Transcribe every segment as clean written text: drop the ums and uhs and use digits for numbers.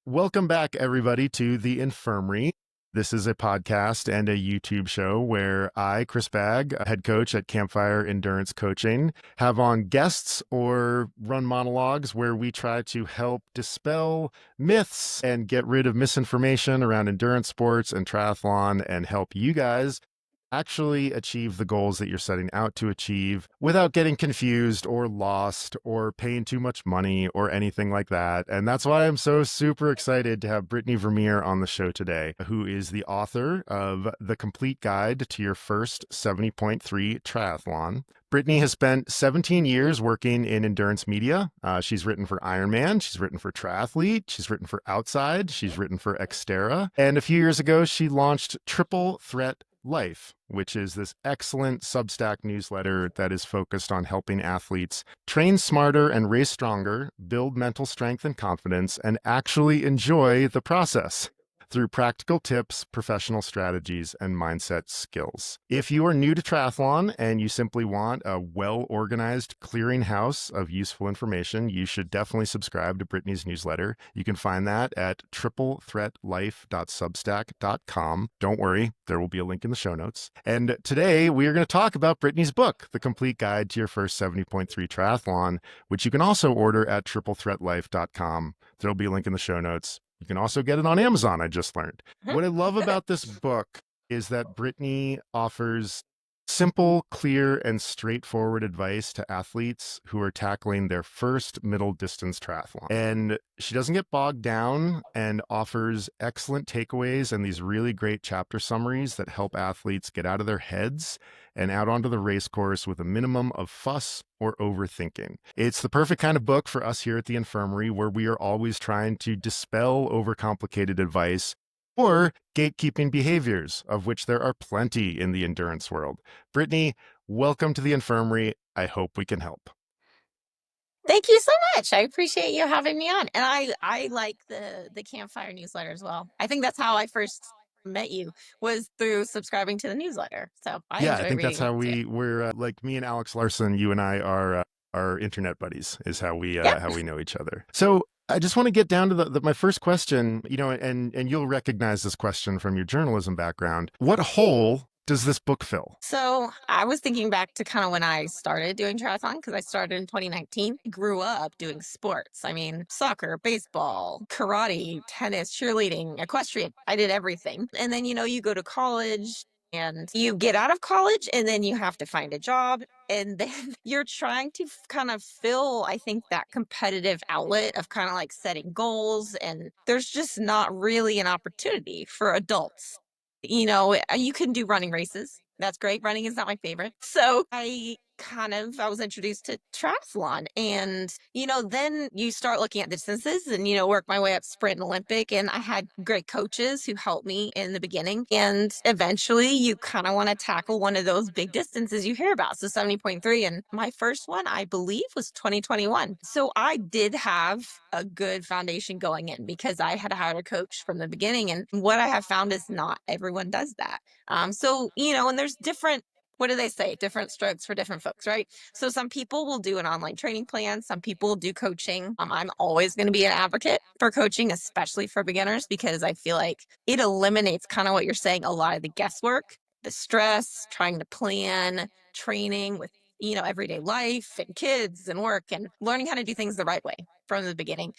Welcome back, everybody, to the Infirmary. This is a podcast and a YouTube show where I, Chris Bagg, a head coach at Campfire Endurance Coaching, have on guests or run monologues where we try to help dispel myths and get rid of misinformation around endurance sports and triathlon and help you guys actually achieve the goals that you're setting out to achieve without getting confused or lost or paying too much money or anything like that. And that's why I'm so super excited to have Brittany Vermeer on the show today, who is the author of The Complete Guide to Your First 70.3 Triathlon. Brittany has spent 17 years working in endurance media. She's written for Ironman, she's written for Triathlete, she's written for Outside, she's written for Xterra. And a few years ago, she launched Triple Threat Life, which is this excellent Substack newsletter that is focused on helping athletes train smarter and race stronger, build mental strength and confidence, and actually enjoy the process through practical tips, professional strategies, and mindset skills. If you are new to triathlon and you simply want a well-organized clearinghouse of useful information, you should definitely subscribe to Brittany's newsletter. You can find that at triplethreatlife.substack.com. Don't worry, there will be a link in the show notes. And today we are going to talk about Brittany's book, The Complete Guide to Your First 70.3 Triathlon, which you can also order at triplethreatlife.com. There'll be a link in the show notes. You can also get it on Amazon, I just learned. What I love about this book is that Brittany offers simple, clear, and straightforward advice to athletes who are tackling their first middle distance triathlon. And she doesn't get bogged down and offers excellent takeaways and these really great chapter summaries that help athletes get out of their heads and out onto the race course with a minimum of fuss or overthinking. It's the perfect kind of book for us here at the Infirmary, where we are always trying to dispel overcomplicated advice or gatekeeping behaviors, of which there are plenty in the endurance world. Brittany, welcome to the Infirmary. I hope we can help. Thank you so much. I appreciate you having me on. And I like the Campfire newsletter as well. I think that's how I first met you, was through subscribing to the newsletter. So I Yeah, I enjoy think that's reading how it too. we're like me and Alex Larson, you and I are internet buddies, is how we Yeah. know each other. So I just want to get down to my first question, and you'll recognize this question from your journalism background. What hole does this book fill? So I was thinking back to kind of when I started doing triathlon, because I started in 2019. I grew up doing sports. I mean, soccer, baseball, karate, tennis, cheerleading, equestrian. I did everything. And then, you go to college and you get out of college and then you have to find a job. And then you're trying to kind of fill, I think, that competitive outlet of kind of like setting goals. And there's just not really an opportunity for adults. You can do running races. That's great. Running is not my favorite. So I was introduced to triathlon, and, then you start looking at distances and, work my way up sprint and Olympic. And I had great coaches who helped me in the beginning. And eventually you kind of want to tackle one of those big distances you hear about. So 70.3. And my first one, I believe, was 2021. So I did have a good foundation going in because I had hired a coach from the beginning. And what I have found is not everyone does that. And there's different, what do they say? Different strokes for different folks, right? So some people will do an online training plan. Some people will do coaching. I'm always going to be an advocate for coaching, especially for beginners, because I feel like it eliminates kind of what you're saying, a lot of the guesswork, the stress, trying to plan training with, everyday life and kids and work, and learning how to do things the right way from the beginning.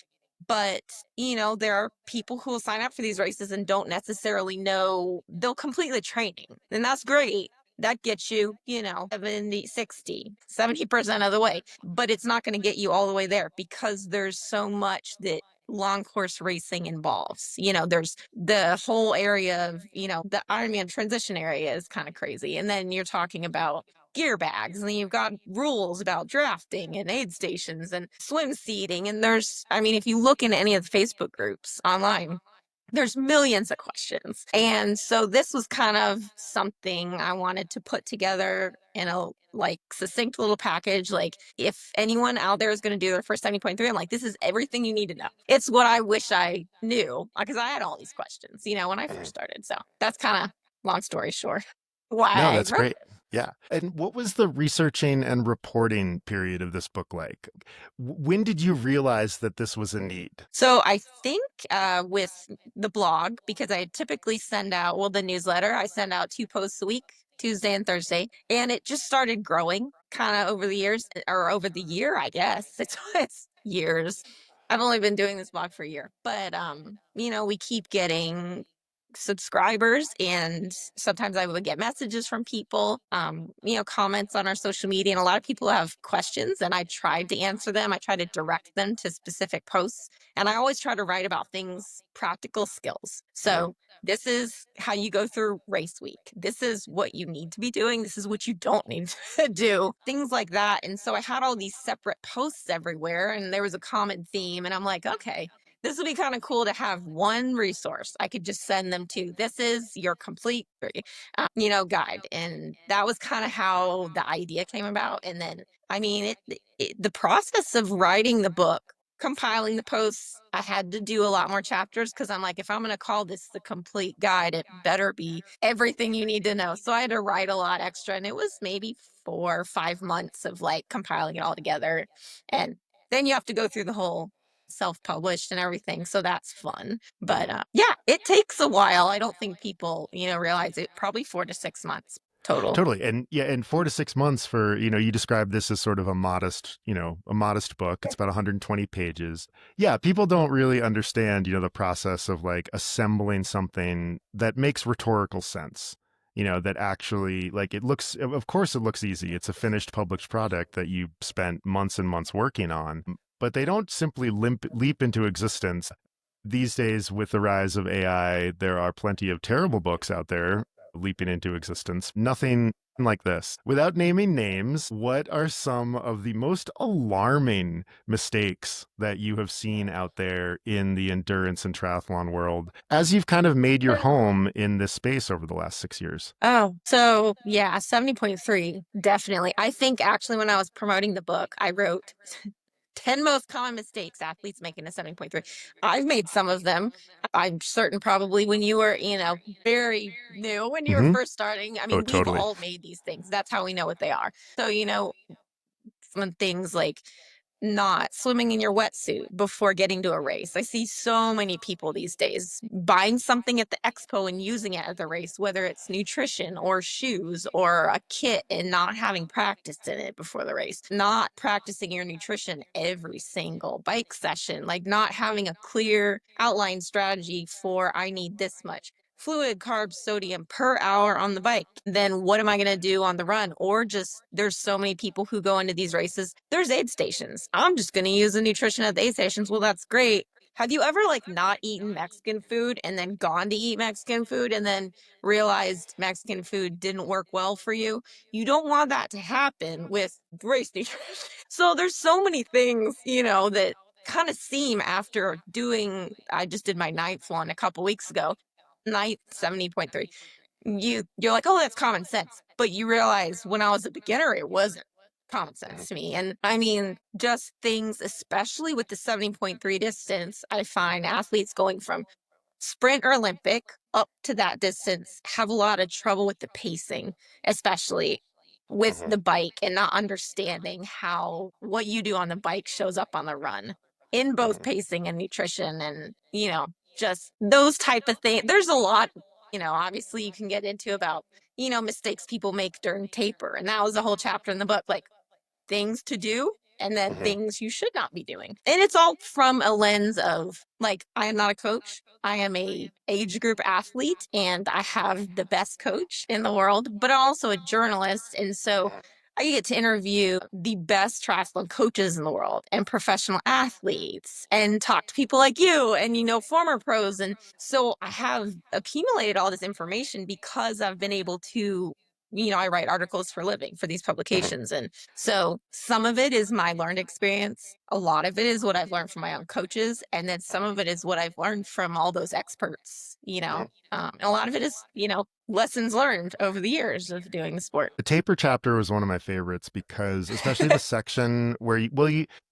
But, there are people who will sign up for these races and don't necessarily know, they'll complete the training. And that's great. That gets you, 70, 60, 70% of the way. But it's not going to get you all the way there because there's so much that long course racing involves. There's the whole area of, the Ironman transition area is kind of crazy. And then you're talking about gear bags, and then you've got rules about drafting and aid stations and swim seating. And if you look in any of the Facebook groups online, there's millions of questions. And so this was kind of something I wanted to put together in a succinct little package. Like, if anyone out there is going to do their first 70.3, I'm like, this is everything you need to know. It's what I wish I knew, because I had all these questions, when I first started. So that's kind of, long story short, why No, I that's wrote great. it. Yeah. And what was the researching and reporting period of this book like? When did you realize that this was a need? So I think with the blog, because I typically send out, well, the newsletter, I send out 2 posts a week, Tuesday and Thursday, and it just started growing kind of over the years or over the year, I guess. It's years. I've only been doing this blog for a year, but we keep getting subscribers, and sometimes I would get messages from people, comments on our social media, and a lot of people have questions, and I tried to answer them. I try to direct them to specific posts, and I always try to write about things, practical skills. Mhm. So this is how you go through race week. This is what you need to be doing. This is what you don't need to do. Things like that. And so I had all these separate posts everywhere, and there was a common theme. And I'm like, okay, this would be kind of cool to have one resource I could just send them to. This is your complete, guide. And that was kind of how the idea came about. And then, I mean, the process of writing the book, compiling the posts, I had to do a lot more chapters because I'm like, if I'm going to call this the complete guide, it better be everything you need to know. So I had to write a lot extra, and it was maybe 4 or 5 months of like compiling it all together. And then you have to go through the whole self-published and everything, so that's fun. But Mhm. yeah, it takes a while. I don't think people realize it. Probably 4 to 6 months total. Totally. And yeah, and 4 to 6 months for, you described this as sort of a modest book. It's about 120 pages. Yeah, people don't really understand, the process of like assembling something that makes rhetorical sense. That actually like it looks, of course it looks easy. It's a finished published product that you spent months and months working on, but they don't simply leap into existence. These days, with the rise of AI, there are plenty of terrible books out there leaping into existence. Nothing like this. Without naming names, what are some of the most alarming mistakes that you have seen out there in the endurance and triathlon world as you've kind of made your home in this space over the last 6 years? Oh, so yeah, 70.3, definitely. I think actually when I was promoting the book, I wrote 10 most common mistakes athletes make in a 70.3. I've made some of them. I'm certain probably when you were, very new, when you were Hmm. first starting. I Oh, mean, we've totally. all made these things. That's how we know what they are. So, some things like not swimming in your wetsuit before getting to a race. I see so many people these days buying something at the expo and using it at the race, whether it's nutrition or shoes or a kit, and not having practiced in it before the race, not practicing your nutrition every single bike session, like not having a clear outline strategy for I need this much fluid, carbs, sodium per hour on the bike. Then what am I going to do on the run? Or just there's so many people who go into these races. There's aid stations. I'm just going to use the nutrition at the aid stations. Well, that's great. Have you ever like not eaten Mexican food and then gone to eat Mexican food and then realized Mexican food didn't work well for you? You don't want that to happen with race nutrition. So there's so many things, that kind of seem after doing, I just did my ninth one a couple weeks ago, night 70.3. You're like, oh, that's common sense. But you realize when I was a beginner, it wasn't common Mhm. sense to me. And I mean, just things, especially with the 70.3 distance, I find athletes going from sprint or Olympic up to that distance have a lot of trouble with the pacing, especially with Mhm. the bike, and not understanding how what you do on the bike shows up on the run in both Mhm. pacing and nutrition, and just those type of things. There's a lot, obviously you can get into about mistakes people make during taper, and that was a whole chapter in the book, like things to do and then Mhm. things you should not be doing. And it's all from a lens of like, I am not a coach. I am a age group athlete, and I have the best coach in the world, but I'm also a journalist. And so Mhm. I get to interview the best triathlon coaches in the world and professional athletes and talk to people like you and, former pros. And so I have accumulated all this information because I've been able to, I write articles for a living for these Mhm. publications. And so some of it is my learned experience. A lot of it is what I've learned from my own coaches. And then some of it is what I've learned from all those experts, Mhm. and a lot of it is, lessons learned over the years of doing the sport. The taper chapter was one of my favorites because, especially the section where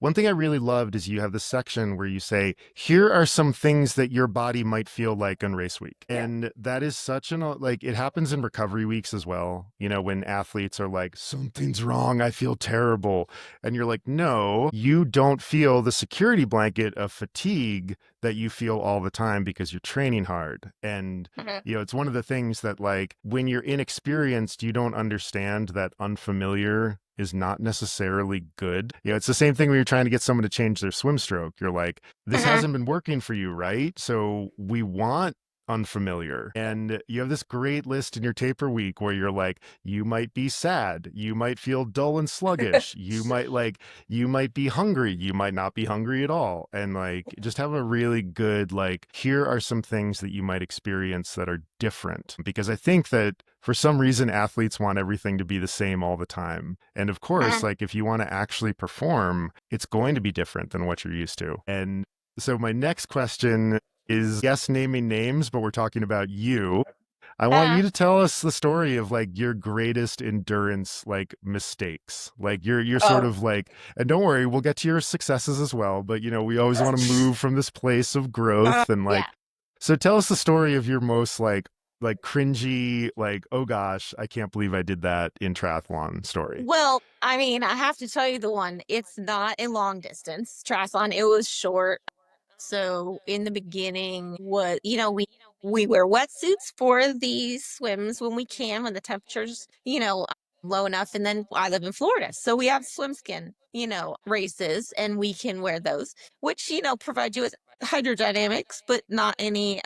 one thing I really loved is you have the section where you say, here are some things that your body might feel like on race week. Yeah. And that is such like, it happens in recovery weeks as well. You know, when athletes are like, something's wrong, I feel terrible. And you're like, no, you don't feel the security blanket of fatigue that you feel all the time because you're training hard. And Mhm. it's one of the things that, like, when you're inexperienced, you don't understand that unfamiliar is not necessarily good. It's the same thing when you're trying to get someone to change their swim stroke. You're like, this Mhm. hasn't been working for you, right? So we want unfamiliar. And you have this great list in your taper week where you're like, you might be sad, you might feel dull and sluggish, you might be hungry, you might not be hungry at all. And like, just have a really good, like, here are some things that you might experience that are different. Because I think that for some reason, athletes want everything to be the same all the time. And of course, Mhm. like, if you want to actually perform, it's going to be different than what you're used to. And so my next question is, yes, naming names, but we're talking about you. I want Uh, you to tell us the story of like your greatest endurance like mistakes. Like you're sort oh, of like, and don't worry, we'll get to your successes as well, but we always want to move from this place of growth and yeah. like, so tell us the story of your most like cringy, like, oh gosh, I can't believe I did that in triathlon story. Well, I mean, I have to tell you the one. It's not a long distance triathlon. It was short. So in the beginning, what we wear wetsuits for the swims when we can, when the temperatures low enough. And then I live in Florida, so we have swim skin races, and we can wear those, which provide you with hydrodynamics, but not any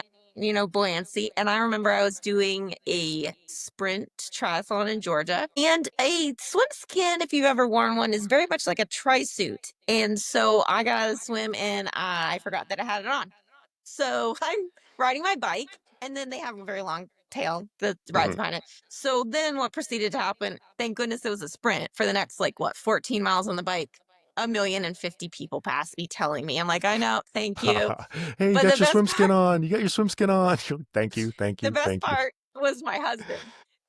buoyancy. And I remember I was doing a sprint triathlon in Georgia, and a swim skin, if you've ever worn one, is very much like a tri suit. And so I got to swim, and I forgot that I had it on. So I'm riding my bike, and then they have a very long tail that rides Mhm. behind it. So then what proceeded to happen, thank goodness it was a sprint for the next, like, what, 14 miles on the bike. 1,050,000 people passed me telling me. I'm like, I know, thank you. Hey, you But got your swim skin on. You got your swim skin on. You're like, thank you, thank the you, best thank you. part was my husband,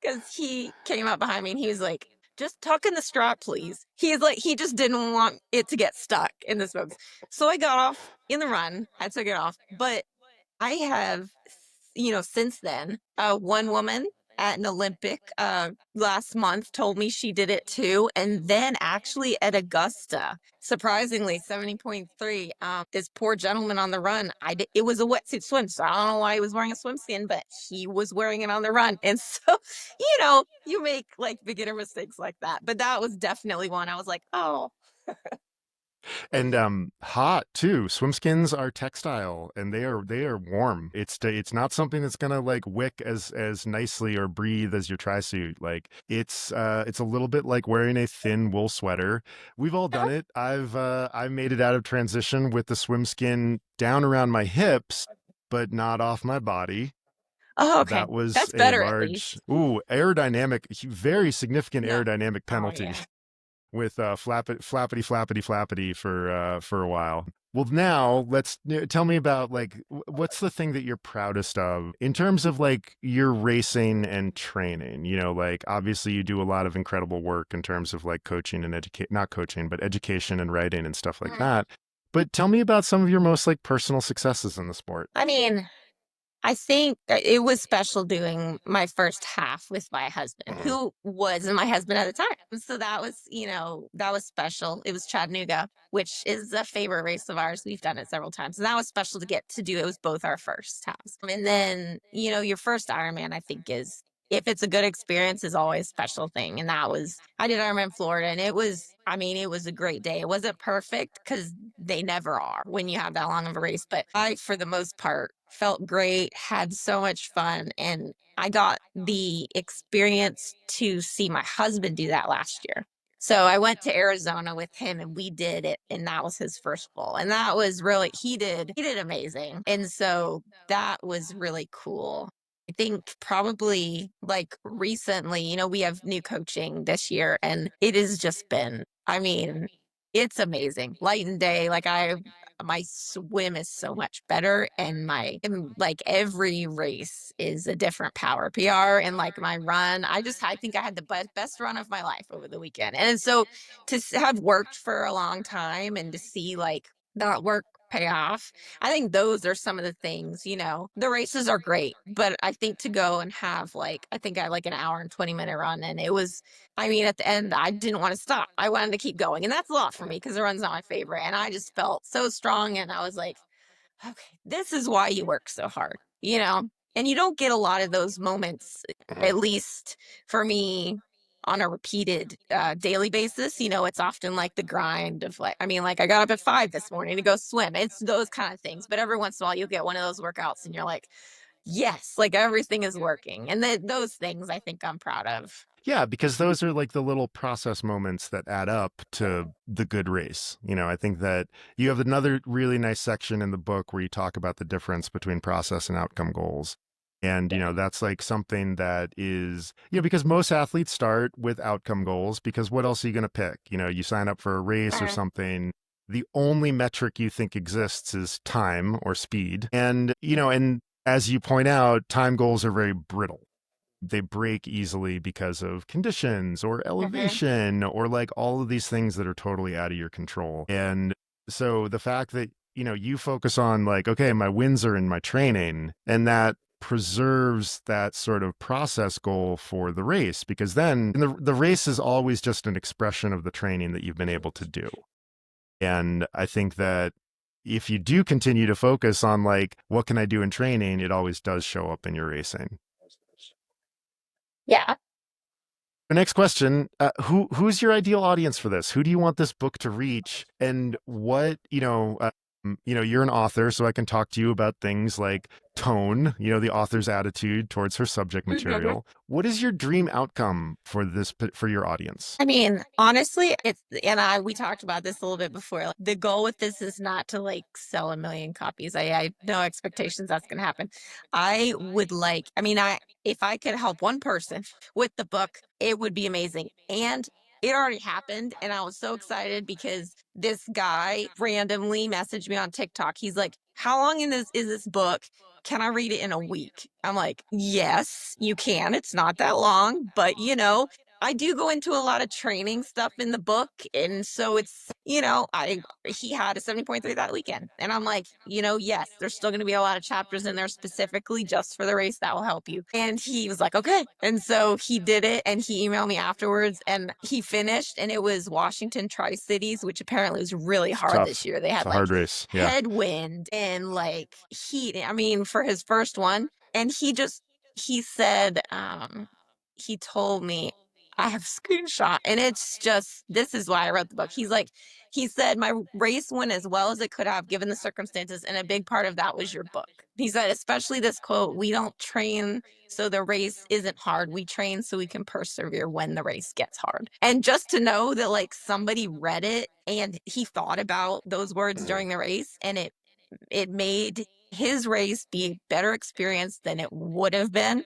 because he came up behind me and he was like, just tuck in the strap, please. He's like, he just didn't want it to get stuck in the spokes. So I got off in the run. I took it off. But I have, since then, one woman at an Olympic last month told me she did it too. And then actually at Augusta, surprisingly, 70.3, this poor gentleman on the run, it was a wetsuit swim. So I don't know why he was wearing a swim skin, but he was wearing it on the run. And so, you make like beginner mistakes like that. But that was definitely one I was like, oh, And hot too. Swim skins are textile and they are warm. It's not something that's gonna like wick as nicely or breathe as your tri suit. Like it's a little bit like wearing a thin wool sweater. We've all done it. I've made it out of transition with the swim skin down around my hips, but not off my body. oh, okay. That was That's a better at large, least. aerodynamic, very significant No. aerodynamic Oh, penalty yeah. with flappity for a while. Well, now let's tell me about like what's the thing that you're proudest of in terms of like your racing and training. Like obviously you do a lot of incredible work in terms of like coaching and educate, not coaching, but education and writing and stuff like Mm. that. But tell me about some of your most like personal successes in the sport. I mean, I think that it was special doing my first half with my husband, Mhm. who wasn't my husband at the time. So that was special. It was Chattanooga, which is a favorite race of ours. We've done it several times. And that was special to get to do. It was both our first halves. And then, your first Ironman, I think, is, if it's a good experience, is always a special thing. And I did Ironman Florida, and it was a great day. It wasn't perfect, because they never are when you have that long of a race. But I, for the most part, felt great, had so much fun. And I got the experience to see my husband do that last year. So I went to Arizona with him, and we did it. And that was his first goal. And that was really, he did amazing. And so that was really cool. I think probably like recently, we have new coaching this year, and it has just been, it's amazing. Light and day. Like my swim is so much better, and like every race is a different power PR, and like my run, I think I had the best run of my life over the weekend. And so to have worked for a long time and to see like that work pay off, I think those are some of the things, the races are great, but I think to go and have like, I think I had like an hour and 20-minute run, and it was, I mean, at the end, I didn't want to stop. I wanted to keep going. And that's a lot for me because the run's not my favorite. And I just felt so strong. And I was like, okay, this is why you work so hard, And you don't get a lot of those moments, at least for me, on a repeated daily basis. It's often like the grind of like, I mean, like I got up at 5 this morning to go swim. It's those kind of things. But every once in a while, you'll get one of those workouts and you're like, yes, like everything is working. And those things I think I'm proud of. Yeah, because those are like the little process moments that add up to the good race. I think that you have another really nice section in the book where you talk about the difference between process and outcome goals. And, that's like something that is, because most athletes start with outcome goals because what else are you going to pick? You sign up for a race or Uh, something. The only metric you think exists is time or speed. And as you point out, time goals are very brittle. They break easily because of conditions or mhm. elevation or like all of these things that are totally out of your control. And so the fact that, you focus on like, okay, my wins are in my training, and that preserves that sort of process goal for the race, because then the race is always just an expression of the training that you've been able to do. And I think that if you do continue to focus on like, what can I do in training, it always does show up in your racing. Yeah. The next question, who's your ideal audience for this? Who do you want this book to reach? And what, you're an author, so I can talk to you about things like tone, the author's attitude towards her subject material. What is your dream outcome for for your audience? I mean, honestly, we talked about this a little bit before. Like, the goal with this is not to like sell a million copies. I no expectations that's going to happen. I mean, if I could help one person with the book, it would be amazing. And it already happened. And I was so excited because this guy randomly messaged me on TikTok. He's like, how long is this book? Can I read it in a week? I'm like, yes, you can. It's not that long, but I do go into a lot of training stuff in the book. And so it's, he had a 70.3 that weekend. And I'm like, yes, there's still going to be a lot of chapters in there specifically just for the race that will help you. And he was like, okay. And so he did it, and he emailed me afterwards, and he finished, and it was Washington Tri Cities, which apparently was really It's hard this tough. year. They It's had a like hard race. Yeah. headwind and like heat. I mean, for his first one. And he said, he told me, I have a screenshot, and it's just, this is why I wrote the book. He said, my race went as well as it could have given the circumstances, and a big part of that was your book. He said, especially this quote, we don't train so the race isn't hard. We train so we can persevere when the race gets hard. And just to know that like somebody read it and he thought about those words during the race, and it made his race be a better experience than it would have been,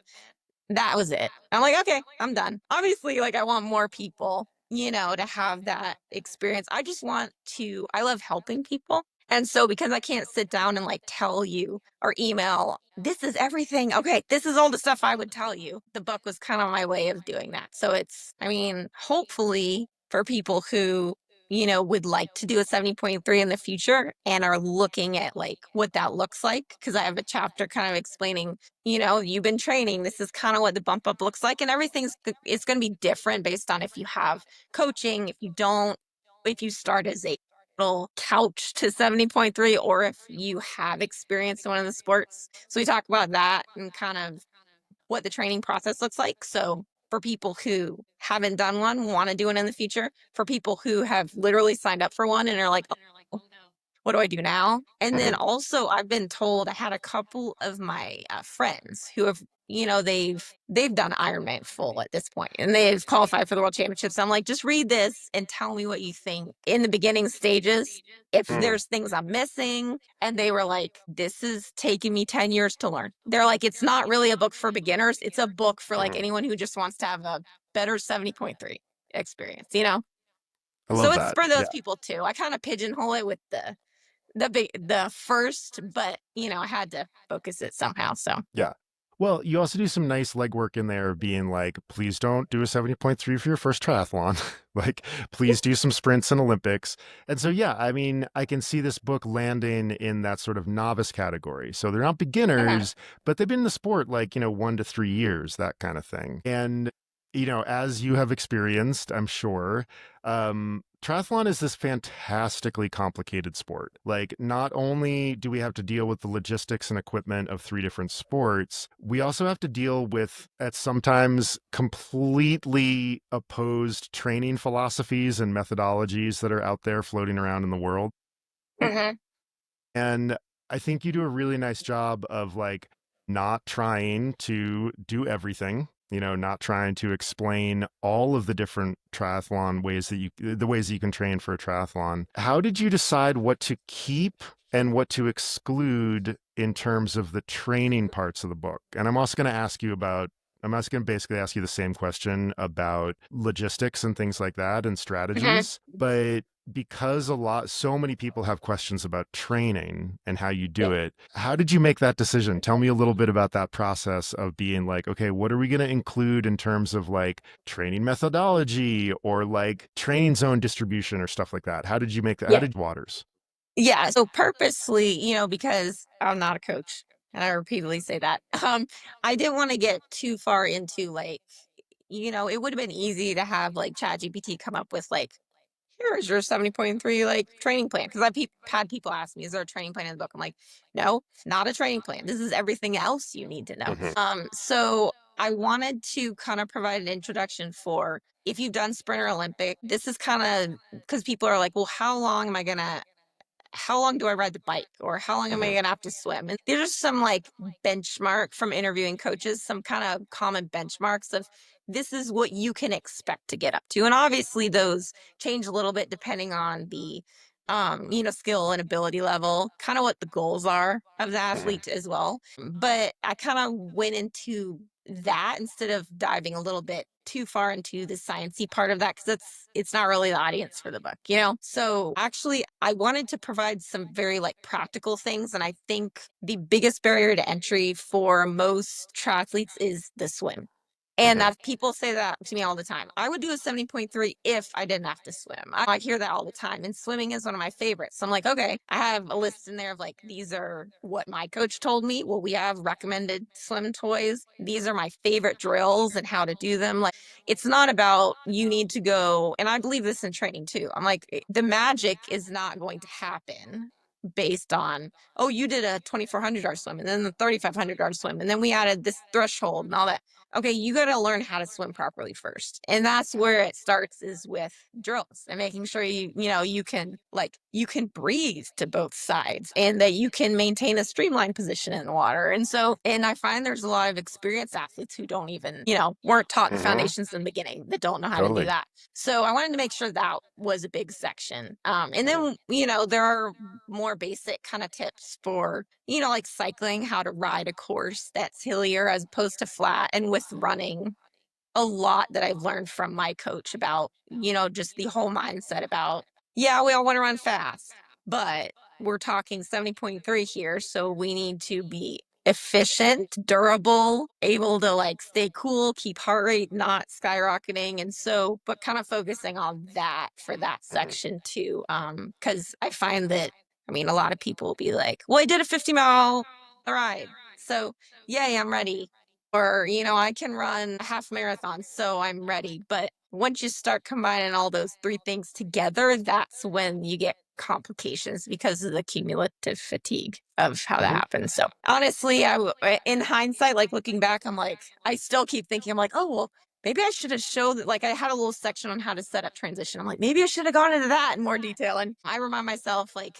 that was it. I'm like, okay, I'm done. Obviously, like I want more people, to have that experience. I love helping people. And so because I can't sit down and like tell you or email, this is everything. Okay, this is all the stuff I would tell you. The book was kind of my way of doing that. So I mean, hopefully for people who, would like to do a 70.3 in the future and are looking at like what that looks like. Cause I have a chapter kind of explaining, you've been training. This is kind of what the bump up looks like. And it's going to be different based on if you have coaching, if you don't, if you start as a little couch to 70.3, or if you have experience in one of the sports. So we talk about that and kind of what the training process looks like. So for people who haven't done one, want to do one in the future, for people who have literally signed up for one and are like, oh, what do I do now? And then also, I've been told, I had a couple of my friends who have, they've done Ironman full at this point, and they've qualified for the World Championships. I'm like, just read this and tell me what you think in the beginning stages. If there's things I'm missing, and they were like, this is taking me 10 years to learn. They're like, it's not really a book for beginners. It's a book for like anyone who just wants to have a better 70.3 experience, I So love it's that. for Yeah. those people too. I kind of pigeonhole it with the first, but I had to focus it somehow. So Yeah. Well, you also do some nice legwork in there of being like, please don't do a 70.3 for your first triathlon. Like, please do some sprints and Olympics. And so, yeah, I mean, I can see this book landing in that sort of novice category. So they're not okay. beginners, but they've been in the sport like, 1 to 3 years, that kind of thing. And, as you have experienced, I'm sure, triathlon is this fantastically complicated sport. Like, not only do we have to deal with the logistics and equipment of three different sports, we also have to deal with, at sometimes, completely opposed training philosophies and methodologies that are out there floating around in the world. hmm And I think you do a really nice job of like not trying to do everything, not trying to explain all of the different triathlon ways the ways that you can train for a triathlon. How did you decide what to keep and what to exclude in terms of the training parts of the book? And I'm also going to basically ask you the same question about logistics and things like that and hmm strategies, but because so many people have questions about training and how you Yeah. do it, how did you make that decision? Tell me a little bit about that process of being like, okay, what are we going to include in terms of like training methodology or like training zone distribution or stuff like that? How did you make that? How Yeah. did Waters? Yeah. So purposely, because I'm not a coach, and I repeatedly say that, I didn't want to get too far into like, it would have been easy to have like ChatGPT come up with like, here is your 70.3 like training plan. Because had people ask me, is there a training plan in the book? I'm like, no, not a training plan. This is everything else you need to know. Hmm. So I wanted to kind of provide an introduction for if you've done Sprinter Olympic, this is kind of because people are like, well, how long do I ride the bike or how long am I Hmm. going to have to swim? And there's some like benchmark from interviewing coaches, some kind of common benchmarks of this is what you can expect to get up to. And obviously those change a little bit depending on the skill and ability level, kind of what the goals are of the Hmm. athlete as well. But I kind of went into that instead of diving a little bit too far into the sciencey part of that because it's not really the audience for the book. So actually I wanted to provide some very like practical things, and I think the biggest barrier to entry for most triathletes is the swim. And Hmm. that people say that to me all the time. I would do a 70.3 if I didn't have to swim. I hear that all the time. And swimming is one of my favorites. So I'm like, okay, I have a list in there of like, these are what my coach told me. Well, we have recommended swim toys. These are my favorite drills and how to do them. Like, it's not about you need to go. And I believe this in training too. I'm like, the magic is not going to happen based on, oh, you did a 2,400 yard swim and then the 3,500 yard swim. And then we added this threshold and all that. Okay, you got to learn how to swim properly first. And that's where it starts is with drills and making sure you can breathe to both sides and that you can maintain a streamlined position in the water. And I find there's a lot of experienced athletes who don't even, weren't taught the Hmm. foundations in the beginning that don't know how to do Totally. that. So I wanted to make sure that was a big section. And Hmm. then, there are more basic kind of tips for, like cycling, how to ride a course that's hillier as opposed to flat, and with running, a lot that I've learned from my coach about, just the whole mindset about, yeah, we all want to run fast, but we're talking 70.3 here. So we need to be efficient, durable, able to like stay cool, keep heart rate not skyrocketing. And so, but kind of focusing on that for that Hmm. section too. Because I find that, I mean, a lot of people will be like, well, I did a 50-mile ride. So, yay, I'm ready. Or, I can run a half marathon, so I'm ready. But once you start combining all those three things together, that's when you get complications because of the cumulative fatigue of how that Hmm. happens. So honestly, in hindsight, like looking back, I'm like, I still keep thinking, I'm like, oh, well, maybe I should have showed that. Like I had a little section on how to set up transition. I'm like, maybe I should have gone into that in more detail. And I remind myself, like,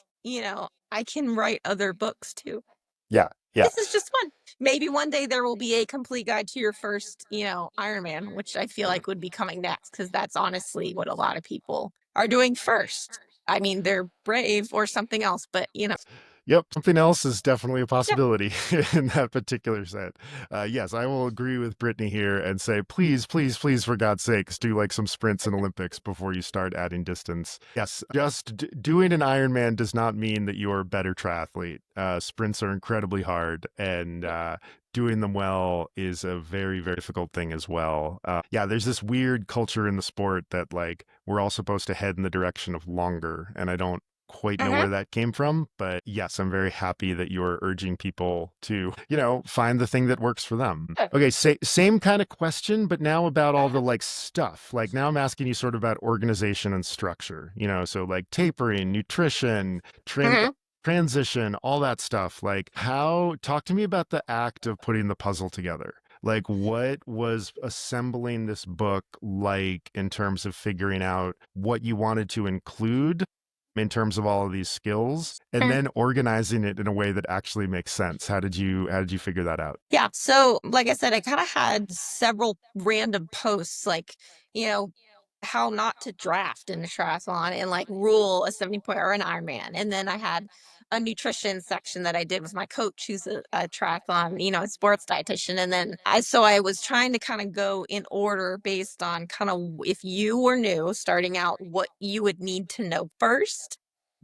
I can write other books too. Yeah. Yeah. This is just fun. Maybe one day there will be a complete guide to your first, Ironman, which I feel Mhm. like would be coming next because that's honestly what a lot of people are doing first. I mean, they're brave or something else, but. Yep, something else is definitely a Yep. possibility in that particular set. Yes, I will agree with Brittany here and say, please, please, please, for God's sakes, do like some sprints in Olympics before you start adding distance. Yes, just doing an Ironman does not mean that you're a better triathlete. Sprints are incredibly hard, and doing them well is a very, very difficult thing as well. Yeah, there's this weird culture in the sport that like we're all supposed to head in the direction of longer, and I don't quite know Hmm. where that came from, but yes, I'm very happy that you're urging people to, find the thing that works for them. Okay, same kind of question, but now about all the like stuff. Like now I'm asking you sort of about organization and structure, so like tapering, nutrition, Hmm. transition, all that stuff. Like talk to me about the act of putting the puzzle together. Like, what was assembling this book like in terms of figuring out what you wanted to include in terms of all of these skills and then organizing it in a way that actually makes sense? How did you figure that out? Yeah. So, like I said, I kind of had several random posts, like, you know, how not to draft in a triathlon and like rule a 70 point or an Ironman. And then I had a nutrition section that I did with my coach, who's a triathlon, a sports dietitian. And then I was trying to kind of go in order based on kind of if you were new starting out, what you would need to know first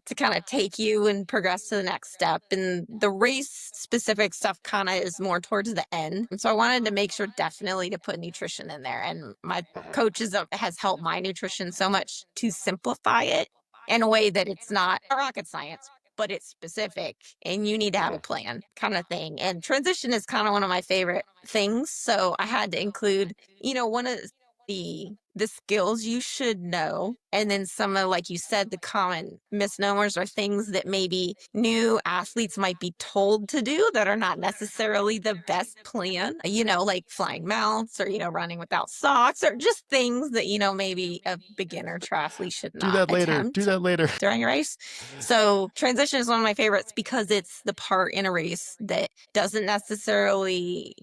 to kind of take you and progress to the next step. And the race specific stuff kind of is more towards the end. And so I wanted to make sure definitely to put nutrition in there. And my coaches has helped my nutrition so much to simplify it in a way that it's not a rocket science, but it's specific and you need to have a plan kind of thing. And transition is kind of one of my favorite things. So I had to include, one of the skills you should know, and then some of, like you said, the common misnomers or things that maybe new athletes might be told to do that are not necessarily the best plan, like flying mounts or running without socks, or just things that maybe a beginner triathlete should Do not that later. Do attempt that later. during a race. So transition is one of my favorites because it's the part in a race that doesn't necessarily,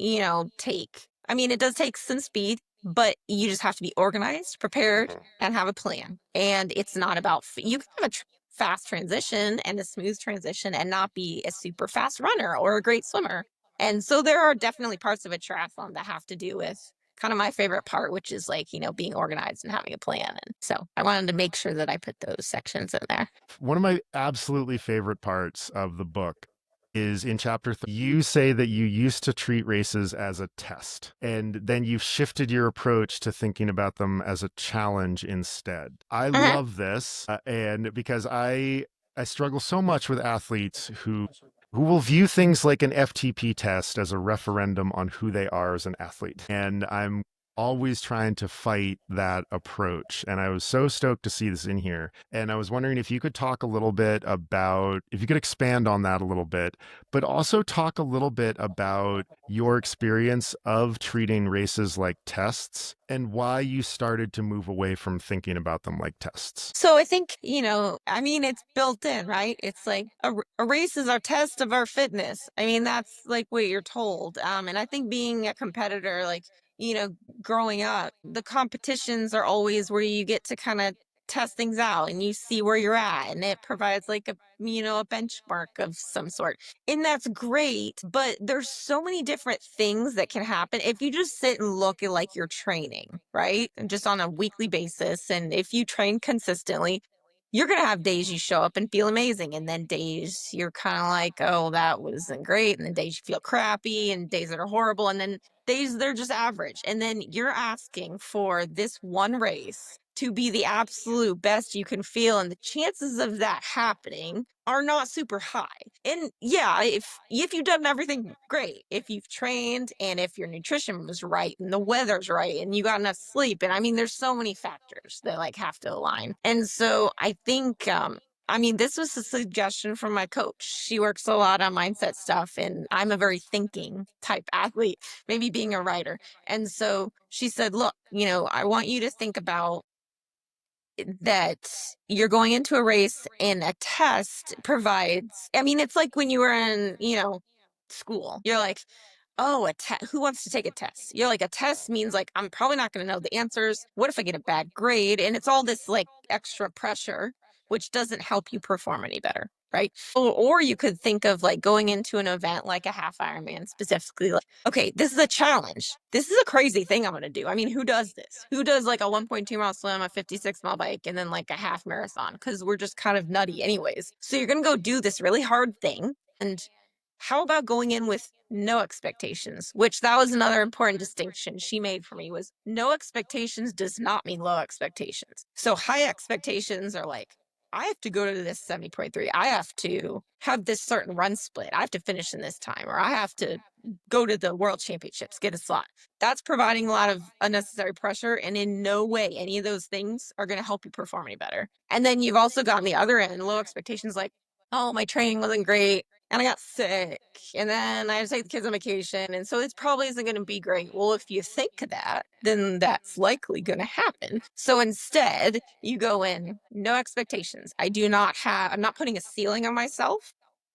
take, I mean, it does take some speed, but you just have to be organized, prepared, and have a plan. And it's not about, you can have a fast transition and a smooth transition and not be a super fast runner or a great swimmer. And so there are definitely parts of a triathlon that have to do with kind of my favorite part, which is like, being organized and having a plan. And so I wanted to make sure that I put those sections in there. One of my absolutely favorite parts of the book is in chapter 3. You say that you used to treat races as a test, and then you've shifted your approach to thinking about them as a challenge instead. I Mhm. love this, and because I struggle so much with athletes who will view things like an FTP test as a referendum on who they are as an athlete. And I'm always trying to fight that approach. And I was so stoked to see this in here. And I was wondering if you could talk a little bit about, if you could expand on that a little bit, but also talk a little bit about your experience of treating races like tests and why you started to move away from thinking about them like tests. So I think, I mean, it's built in, right? It's like a race is our test of our fitness. I mean, that's like what you're told. And I think being a competitor, like, you know, growing up, the competitions are always where you get to kind of test things out and you see where you're at. And it provides like a benchmark of some sort. And that's great. But there's so many different things that can happen if you just sit and look at like your training, right? And just on a weekly basis. And if you train consistently, you're going to have days you show up and feel amazing. And then days you're kind of like, oh, that wasn't great. And then days you feel crappy and days that are horrible. And then days they're just average. And then you're asking for this one race to be the absolute best you can feel. And the chances of that happening are not super high. And yeah, if you've done everything great, if you've trained and if your nutrition was right and the weather's right and you got enough sleep, and I mean, there's so many factors that like have to align. And so I think, I mean, this was a suggestion from my coach. She works a lot on mindset stuff, and I'm a very thinking type athlete, maybe being a writer. And so she said, look, I want you to think about that you're going into a race and a test provides, I mean, it's like when you were in, school. You're like, oh, a test. Who wants to take a test? You're like, a test means like, I'm probably not going to know the answers. What if I get a bad grade? And it's all this like extra pressure, which doesn't help you perform any better. right? Or you could think of like going into an event like a half Ironman specifically, like, okay, this is a challenge. This is a crazy thing I'm going to do. I mean, who does this? Who does like a 1.2 mile swim, a 56 mile bike, and then like a half marathon? Because we're just kind of nutty anyways. So you're going to go do this really hard thing. And how about going in with no expectations, which that was another important distinction she made for me, was no expectations does not mean low expectations. So high expectations are like, I have to go to this 70.3. I have to have this certain run split. I have to finish in this time, or I have to go to the world championships, get a slot. That's providing a lot of unnecessary pressure. And in no way, any of those things are going to help you perform any better. And then you've also got on the other end, low expectations like, oh, my training wasn't great and I got sick, and then I had to take the kids on vacation, and so it probably isn't going to be great. Well, if you think that, then that's likely going to happen. So instead, you go in, no expectations. I'm not putting a ceiling on myself,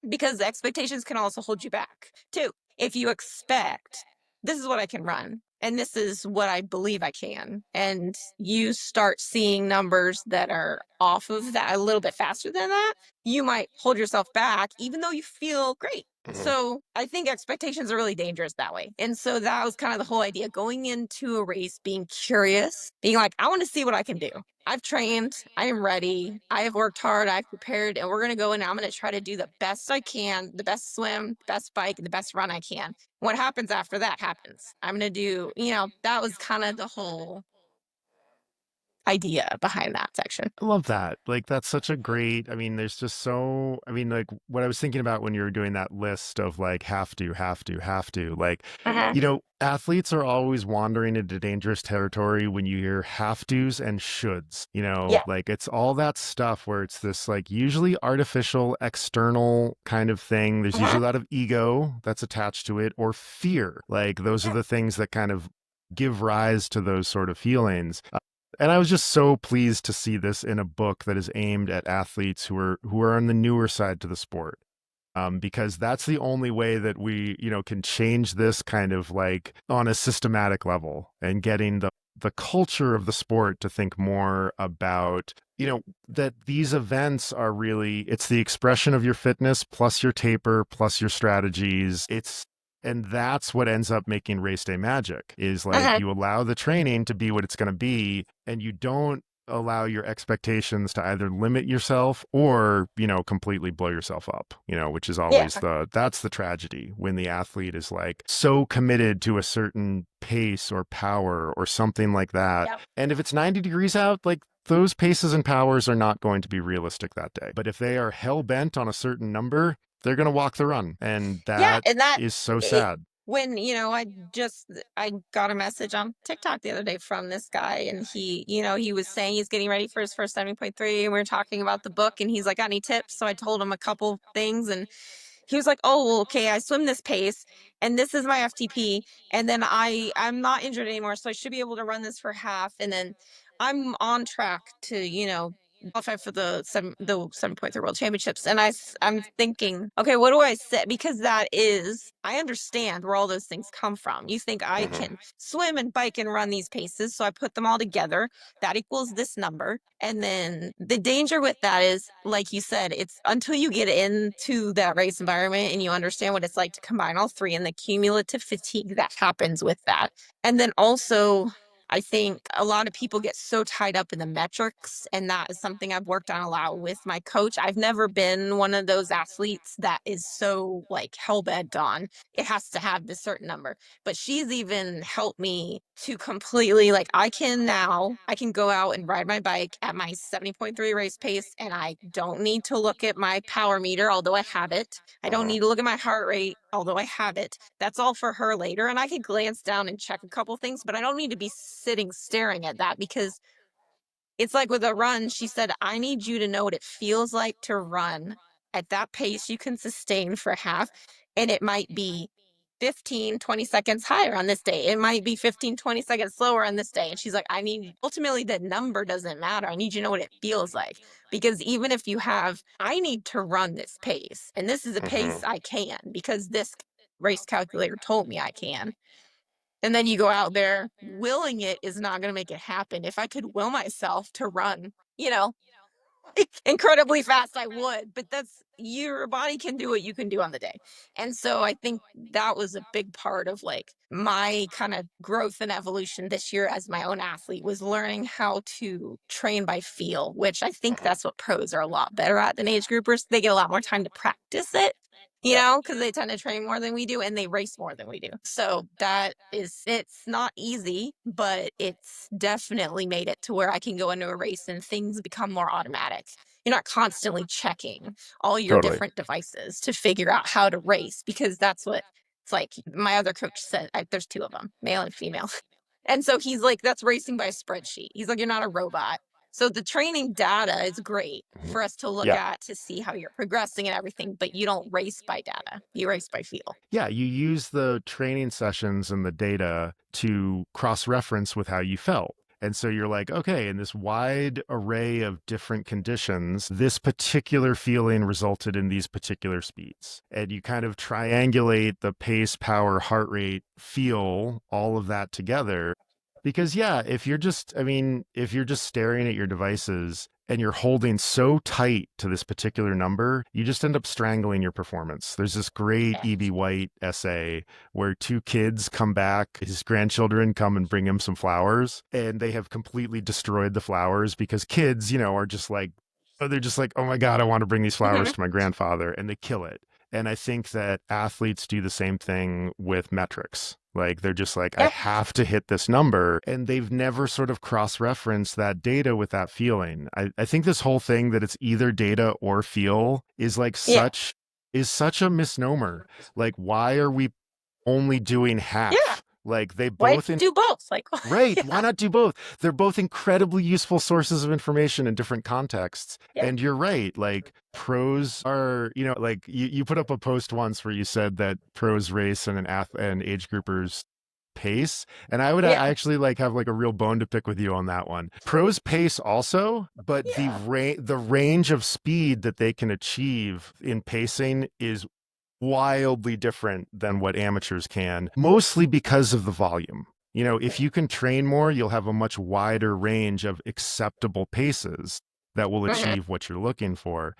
because the expectations can also hold you back too. If you expect, this is what I can run, and this is what I believe I can, and you start seeing numbers that are off of that a little bit faster than that, you might hold yourself back, even though you feel great. Mhm. So I think expectations are really dangerous that way. And so that was kind of the whole idea, going into a race, being curious, being like, I want to see what I can do. I've trained, I am ready, I have worked hard, I've prepared, and we're going to go in. I'm going to try to do the best I can, the best swim, the best bike, and the best run I can. What happens after that happens. I'm going to do, that was kind of the whole idea behind that section. I love that. Like, that's such a great, I mean, there's just so, I mean, like, what I was thinking about when you were doing that list of like, have to, like, Uh-huh. athletes are always wandering into dangerous territory when you hear have tos and shoulds, Yeah. like, it's all that stuff where it's this, like, usually artificial, external kind of thing. There's Uh-huh. usually a lot of ego that's attached to it, or fear. Like, those are Yeah. the things that kind of give rise to those sort of feelings. And I was just so pleased to see this in a book that is aimed at athletes who are on the newer side to the sport. Because that's the only way that we, can change this kind of like on a systematic level, and getting the culture of the sport to think more about, that these events are really, it's the expression of your fitness plus your taper plus your strategies. And that's what ends up making race day magic, is like Uh-huh. you allow the training to be what it's going to be, and you don't allow your expectations to either limit yourself or, completely blow yourself up, which is Yeah. always that's the tragedy, when the athlete is like so committed to a certain pace or power or something like that. Yep. And if it's 90 degrees out, like, those paces and powers are not going to be realistic that day. But if they are hell bent on a certain number, they're going to walk the run. And Yeah, that and that is so it sad. when, I got a message on TikTok the other day from this guy, and he was saying he's getting ready for his first 70.3, and we were talking about the book, and he's like, got any tips? So I told him a couple things, and he was like, "Oh, well, okay, I swim this pace, and this is my FTP, and then I'm not injured anymore, so I should be able to run this for half, and then I'm on track to, qualify for the 7.3 World Championships." And I'm thinking, okay, what do I say? Because I understand where all those things come from. You think I Mhm. can swim and bike and run these paces, so I put them all together. That equals this number. And then the danger with that is, like you said, it's until you get into that race environment and you understand what it's like to combine all three, and the cumulative fatigue that happens with that. And then also, I think a lot of people get so tied up in the metrics, and that is something I've worked on a lot with my coach. I've never been one of those athletes that is so like hell bent on it has to have this certain number. But she's even helped me to completely, like, I can go out and ride my bike at my 70.3 race pace, and I don't need to look at my power meter, although I have it. I don't Mhm. need to look at my heart rate, although I have it. That's all for her later. And I could glance down and check a couple things, but I don't need to be sitting staring at that, because it's like with a run, she said, I need you to know what it feels like to run at that pace you can sustain for half. And it might be 15, 20 seconds higher on this day. It might be 15, 20 seconds slower on this day. And she's like, ultimately, the number doesn't matter. I need you to know what it feels like. Because even if I need to run this pace, and this is a pace Mhm. I can, because this race calculator told me I can. And then you go out there, willing it is not going to make it happen. If I could will myself to run, incredibly fast, I would, but that's your body can do what you can do on the day. And so I think that was a big part of like my kind of growth and evolution this year as my own athlete was learning how to train by feel, which I think Mhm. that's what pros are a lot better at than age groupers. They get a lot more time to practice it, Yeah, because they tend to train more than we do and they race more than we do. So that is, it's not easy, but it's definitely made it to where I can go into a race and things become more automatic. You're not constantly checking all your totally. different devices to figure out how to race because that's what it's like. My other coach said, there's two of them, male and female. And so he's like, that's racing by a spreadsheet. He's like, you're not a robot. So the training data is great Mhm. for us to look Yeah. at to see how you're progressing and everything, but you don't race by data. You race by feel. Yeah, you use the training sessions and the data to cross reference with how you felt. And so you're like, okay, in this wide array of different conditions, this particular feeling resulted in these particular speeds. And you kind of triangulate the pace, power, heart rate, feel, all of that together. Because, yeah, if you're just staring at your devices and you're holding so tight to this particular number, you just end up strangling your performance. There's this great Yeah. E.B. White essay where two kids come back, his grandchildren come and bring him some flowers, and they have completely destroyed the flowers because kids, are just like, they're just like, oh my God, I want to bring these flowers Hmm. to my grandfather, and they kill it. And I think that athletes do the same thing with metrics. Like they're just like, I Yeah. have to hit this number. And they've never sort of cross referenced that data with that feeling. I think this whole thing that it's either data or feel is like Yeah. such a misnomer. Like, why are we only doing Yeah. half? Like they Why both in do both? Like, right. Why yeah. not do both? They're both incredibly useful sources of information in different contexts. Yeah. And you're right. Like pros are, like you put up a post once where you said that pros race and and age groupers pace. And Yeah. I actually like have like a real bone to pick with you on that one. Pros pace also, but Yeah. the range of speed that they can achieve in pacing is wildly different than what amateurs can, mostly because of the volume. If you can train more, you'll have a much wider range of acceptable paces that will Hmm. achieve what you're looking for.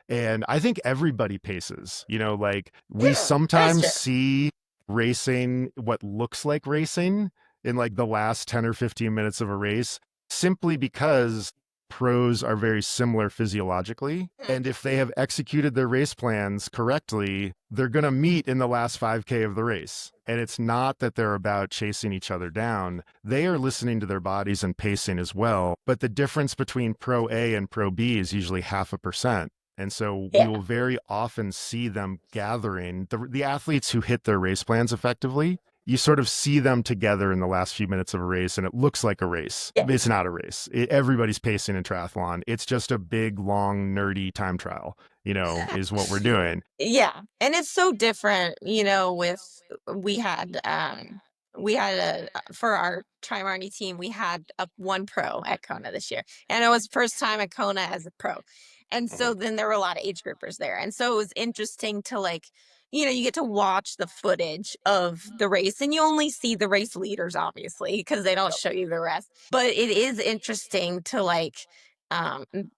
And I think everybody paces, like we Yeah. That's sometimes true. see racing what looks like racing in like the last 10 or 15 minutes of a race simply because pros are very similar physiologically. Mhm. And if they have executed their race plans correctly, they're going to meet in the last 5K of the race. And it's not that they're about chasing each other down. They are listening to their bodies and pacing as well. But the difference between Pro A and Pro B is usually 0.5%. And so we Yeah. will very often see them gathering the athletes who hit their race plans effectively. You sort of see them together in the last few minutes of a race, and it looks like a race. Yeah. It's not a race. Everybody's pacing in triathlon. It's just a big, long, nerdy time trial, is what we're doing. Yeah, and it's so different, with we had for our Trimarny team, we had a one pro at Kona this year. And it was first time at Kona as a pro. And Mhm. so then there were a lot of age groupers there. And so it was interesting to like, you get to watch the footage of the race and you only see the race leaders obviously because they don't Yep. show you the rest. But it is interesting to like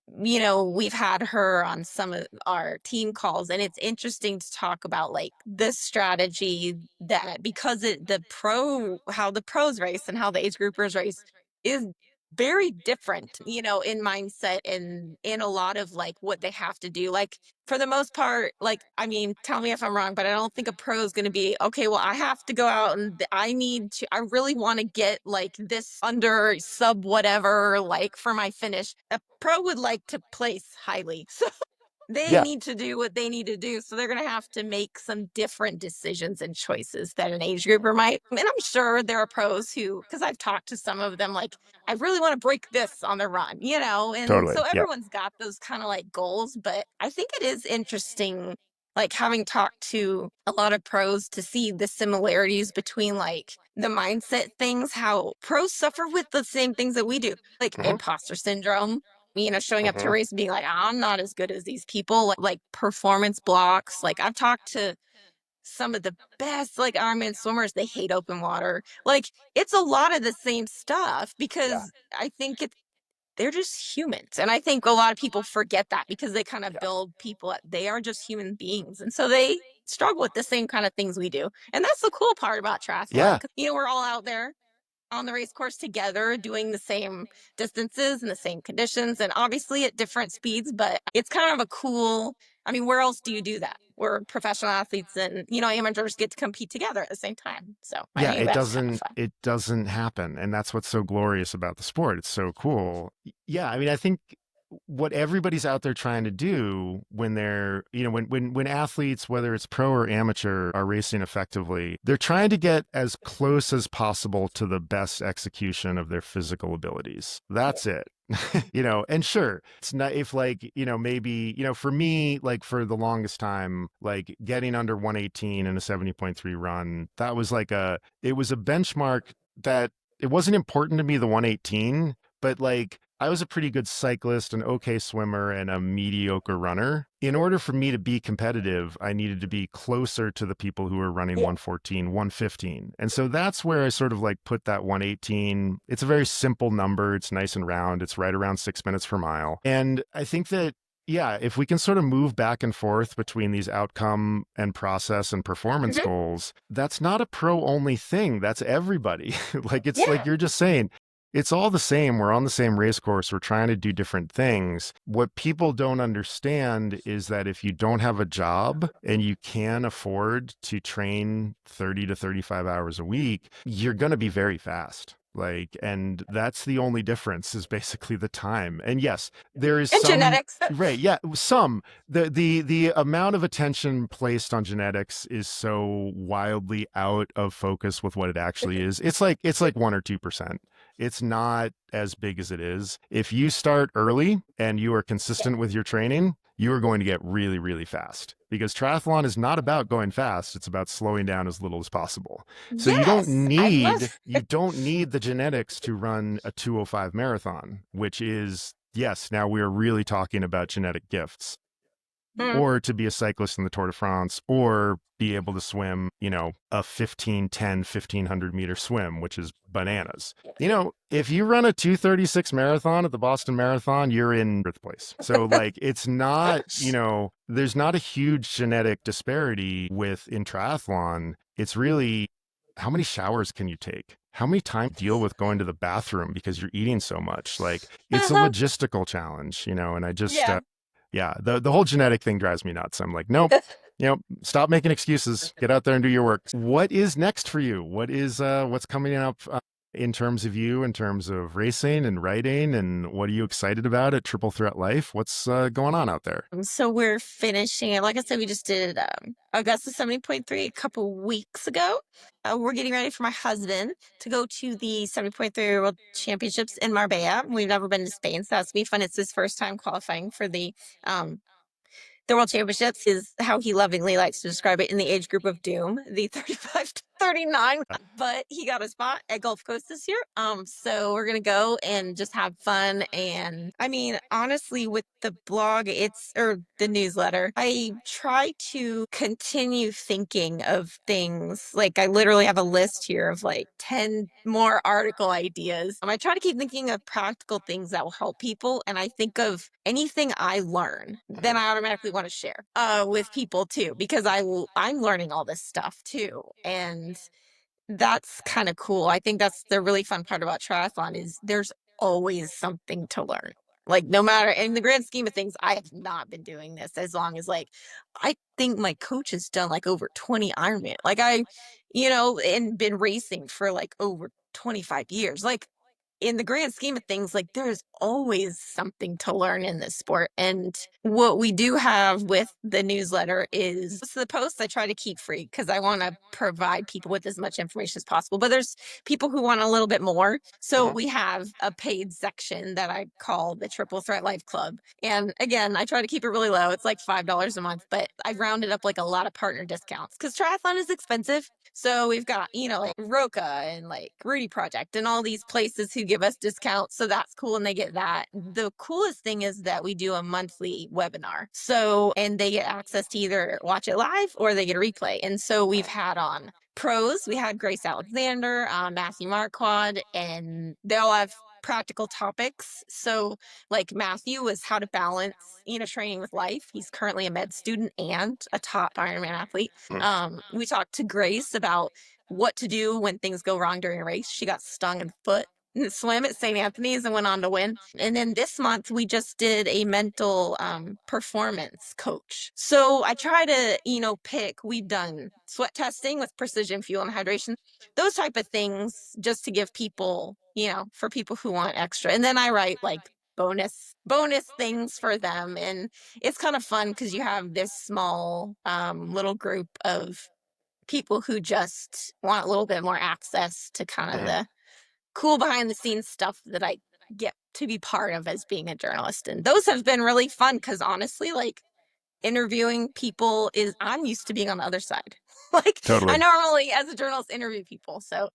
we've had her on some of our team calls, and it's interesting to talk about like this strategy that because how the pros race and how the age groupers race is very different, in mindset and in a lot of like what they have to do. Like for the most part, like, I mean, tell me if I'm wrong, but I don't think a pro is going to be, okay, well, I have to go out and I really want to get like this under sub whatever, like for my finish. A pro would like to place highly. So they Yeah, need to do what they need to do. So they're going to have to make some different decisions and choices that an age grouper might. And I'm sure there are pros who, because I've talked to some of them, like, I really want to break this on the run, and totally. so Yeah. everyone's got those kind of like goals. But I think it is interesting, like having talked to a lot of pros to see the similarities between like the mindset things, how pros suffer with the same things that we do, like Hmm. imposter syndrome, showing up to a Hmm. race and being like, I'm not as good as these people, like performance blocks. Like I've talked to some of the best like Ironman swimmers, they hate open water. Like it's a lot of the same stuff Yeah. because I think they're just humans. And I think a lot of people forget that because they kind of build people, they are just human beings. And so they struggle with the same kind of things we do. And that's the cool part about triathlon. Yeah. 'Cause, we're all out there on the race course together doing the same distances and the same conditions and obviously at different speeds, but it's kind of a cool, I mean, where else do you do that? Where professional athletes and, amateurs get to compete together at the same time. So I Yeah, think that's kind of fun. it doesn't happen, and that's what's so glorious about the sport. It's so cool. Yeah, I mean, I think what everybody's out there trying to do when they're, when athletes, whether it's pro or amateur, are racing effectively, they're trying to get as close as possible to the best execution of their physical abilities. That's it. And sure, it's not, if like, maybe, for me, like for the longest time, like getting under 118 in a 70.3 run, that was like it was a benchmark that it wasn't important to me, the 118, but like I was a pretty good cyclist, an okay swimmer, and a mediocre runner. In order for me to be competitive, I needed to be closer to the people who were running 114, 115. And so that's where I sort of like put that 118. It's a very simple number. It's nice and round. It's right around 6 minutes per mile. And I think that, yeah, if we can sort of move back and forth between these outcome and process and performance Mhm. goals, that's not a pro only thing. That's everybody. Like, it's like Yeah. you're just saying, it's all the same. We're on the same race course. We're trying to do different things. What people don't understand is that if you don't have a job and you can afford to train 30 to 35 hours a week, you're going to be very fast. Like, and that's the only difference, is basically the time. And yes, there is And some, genetics. right. Yeah. Some, the amount of attention placed on genetics is so wildly out of focus with what it actually is. It's like 1 or 2%. It's not as big as it is. If you start early and you are consistent with your training, you are going to get really, really fast, because triathlon is not about going fast. It's about slowing down as little as possible. So Yes, I love. you don't need the genetics to run a 2:05 marathon, which is, yes, now we're really talking about genetic gifts, Mm. or to be a cyclist in the Tour de France, or be able to swim, a 1500 meter swim, which is bananas. If you run a 2:36 marathon at the Boston Marathon, you're in fifth place. So like, it's not, there's not a huge genetic disparity in triathlon. It's really, how many showers can you take? How many times deal with going to the bathroom because you're eating so much? Like, it's a Uh-huh. logistical challenge, and I just, Yeah. yeah, the whole genetic thing drives me nuts. I'm like, nope, stop making excuses. Get out there and do your work. What is next for you? What's coming up in terms of you, in terms of racing and writing, and what are you excited about at Triple Threat Life? What's going on out there? So we're finishing it. Like I said, we just did Augusta 70.3 a couple weeks ago. We're getting ready for my husband to go to the 70.3 World Championships in Marbella. We've never been to Spain, so that's gonna be fun. It's his first time qualifying for um, the World Championships, is how he lovingly likes to describe it, in the age group of doom, the 35 to 39. But he got a spot at Gulf Coast this year. So we're gonna go and just have fun. And I mean, honestly, with the blog, or the newsletter, I try to continue thinking of things. Like, I literally have a list here of like 10 more article ideas. I try to keep thinking of practical things that will help people. And I think of anything I learn, then I automatically want to share with people too, because I'm learning all this stuff too. And that's kind of cool. I think that's the really fun part about triathlon, is there's always something to learn. Like, no matter, in the grand scheme of things, I have not been doing this as long as, like, I think my coach has done like over 20 Ironman. Like, and been racing for like over 25 years. Like, in the grand scheme of things, like, there's always something to learn in this sport. And what we do have with the newsletter is, so the posts I try to keep free because I want to provide people with as much information as possible. But there's people who want a little bit more. So we have a paid section that I call the Triple Threat Life Club. And again, I try to keep it really low. It's like $5 a month, but I rounded up like a lot of partner discounts because triathlon is expensive. So we've got, like Roca and like Rudy Project and all these places who give us discounts. So that's cool. And they get that. The coolest thing is that we do a monthly webinar. So, and they get access to either watch it live or they get a replay. And so we've had on pros, we had Grace Alexander, Matthew Marquardt, and they all have practical topics. So, like Matthew was how to balance, training with life. He's currently a med student and a top Ironman athlete. We talked to Grace about what to do when things go wrong during a race. She got stung in the foot in the swim at St. Anthony's and went on to win. And then this month we just did a mental performance coach. So I try to, pick, we've done sweat testing with precision fuel and hydration, those type of things just to give people, for people who want extra. And then I write like bonus things for them. And it's kind of fun because you have this small little group of people who just want a little bit more access to kind of the cool behind the scenes stuff that I get to be part of as being a journalist. And those have been really fun because honestly, like interviewing people I'm used to being on the other side. Like I Totally. normally as a journalist interview people. So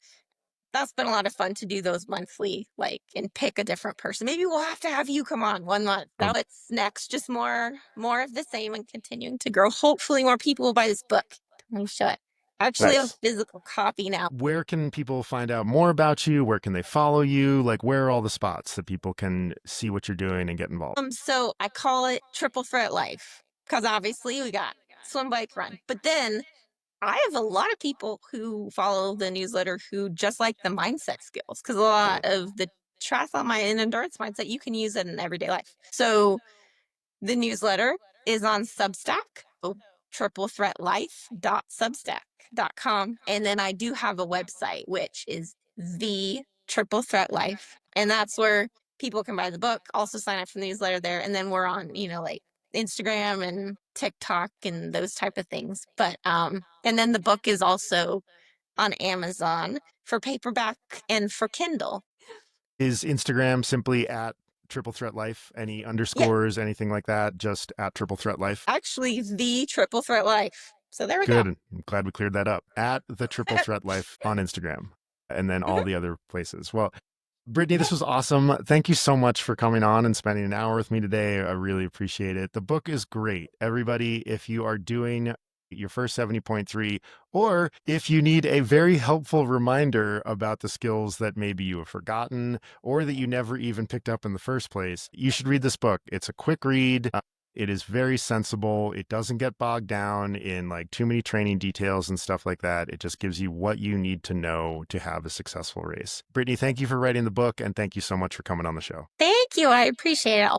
that's been a lot of fun to do those monthly, like, and pick a different person. Maybe we'll have to have you come on one month. That's what's next. Just more of the same and continuing to grow. Hopefully more people will buy this book. I'm sure. I actually have Nice. a physical copy now. Where can people find out more about you? Where can they follow you? Like, where are all the spots that people can see what you're doing and get involved? So I call it Triple Threat Life because obviously we got swim, bike, run. But then I have a lot of people who follow the newsletter who just like the mindset skills because a lot of the triathlon and endurance mindset you can use it in everyday life. So the newsletter is on Substack, triplethreatlife.substack.com. And then I do have a website, which is the Triple Threat Life. And that's where people can buy the book, also sign up for the newsletter there. And then we're on, like Instagram and TikTok and those type of things. But and then the book is also on Amazon for paperback and for Kindle. Is Instagram simply at Triple Threat Life? Any Yeah, underscores, anything like that? Just at Triple Threat Life? actually the Triple Threat Life. So there we go. Good. I'm glad we cleared that up. At the Triple Threat Life on Instagram and then all the other places. Well, Brittany, this was awesome. Thank you so much for coming on and spending an hour with me today. I really appreciate it. The book is great. Everybody, if you are doing your first 70.3, or if you need a very helpful reminder about the skills that maybe you have forgotten or that you never even picked up in the first place, you should read this book. It's a quick read. It is very sensible. It doesn't get bogged down in like too many training details and stuff like that. It just gives you what you need to know to have a successful race. Brittany, thank you for writing the book and thank you so much for coming on the show. Thank you. I appreciate it.